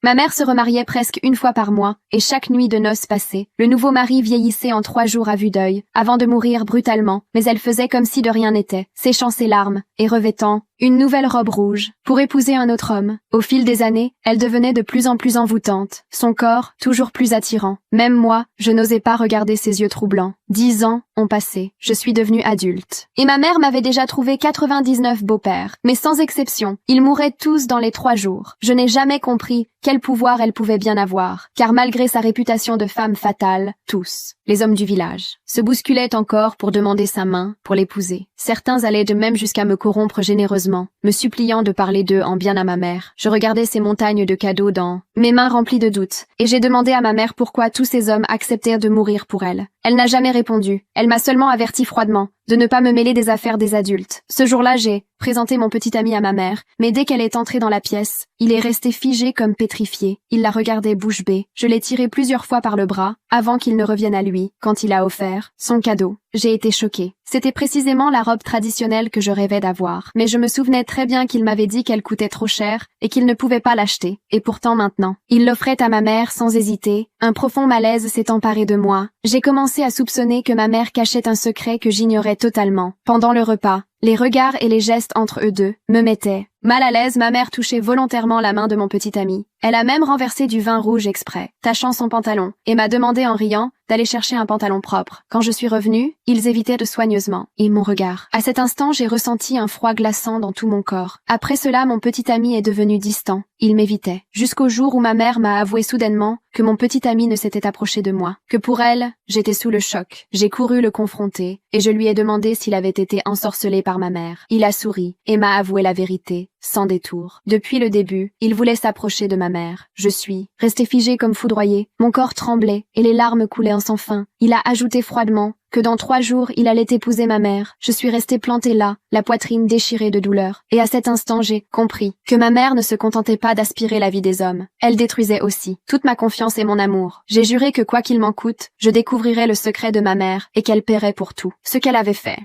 Ma mère se remariait presque une fois par mois, et chaque nuit de noces passée, le nouveau mari vieillissait en 3 jours à vue d'œil, avant de mourir brutalement, mais elle faisait comme si de rien n'était, séchant ses larmes, et revêtant une nouvelle robe rouge, pour épouser un autre homme. Au fil des années, elle devenait de plus en plus envoûtante, son corps toujours plus attirant. Même moi, je n'osais pas regarder ses yeux troublants. 10 ans ont passé, je suis devenue adulte. Et ma mère m'avait déjà trouvé 99 beaux-pères, mais sans exception, ils mouraient tous dans les 3 jours. Je n'ai jamais compris quel pouvoir elle pouvait bien avoir, car malgré sa réputation de femme fatale, tous, les hommes du village, se bousculaient encore pour demander sa main, pour l'épouser. Certains allaient de même jusqu'à me corrompre généreusement, me suppliant de parler d'eux en bien à ma mère. Je regardais ces montagnes de cadeaux dans mes mains remplies de doutes, et j'ai demandé à ma mère pourquoi tous ces hommes acceptèrent de mourir pour elle. Elle n'a jamais répondu. Elle m'a seulement averti froidement de ne pas me mêler des affaires des adultes. Ce jour-là, j'ai présenté mon petit ami à ma mère, mais dès qu'elle est entrée dans la pièce, il est resté figé comme pétrifié. Il la regardait bouche bée. Je l'ai tiré plusieurs fois par le bras, avant qu'il ne revienne à lui, quand il a offert son cadeau. J'ai été choquée. C'était précisément la robe traditionnelle que je rêvais d'avoir. Mais je me souvenais très bien qu'il m'avait dit qu'elle coûtait trop cher et qu'il ne pouvait pas l'acheter. Et pourtant maintenant, il l'offrait à ma mère sans hésiter. Un profond malaise s'est emparé de moi. J'ai commencé à soupçonner que ma mère cachait un secret que j'ignorais totalement. Pendant le repas, les regards et les gestes entre eux deux me mettaient mal à l'aise. Ma mère touchait volontairement la main de mon petit ami. Elle a même renversé du vin rouge exprès, tachant son pantalon, et m'a demandé en riant d'aller chercher un pantalon propre. Quand je suis revenue, ils évitaient de soigneusement, et mon regard. À cet instant, j'ai ressenti un froid glaçant dans tout mon corps. Après cela, mon petit ami est devenu distant. Il m'évitait. Jusqu'au jour où ma mère m'a avoué soudainement que mon petit ami ne s'était approché de moi. Que pour elle, j'étais sous le choc. J'ai couru le confronter, et je lui ai demandé s'il avait été ensorcelé par ma mère. Il a souri, et m'a avoué la vérité, sans détour. Depuis le début, il voulait s'approcher de ma mère. Je suis restée figée comme foudroyée. Mon corps tremblait, et les larmes coulaient sans fin. Il a ajouté froidement que dans 3 jours, il allait épouser ma mère. Je suis restée plantée là, la poitrine déchirée de douleur. Et à cet instant, j'ai compris que ma mère ne se contentait pas d'aspirer la vie des hommes. Elle détruisait aussi toute ma confiance et mon amour. J'ai juré que quoi qu'il m'en coûte, je découvrirais le secret de ma mère et qu'elle paierait pour tout ce qu'elle avait fait.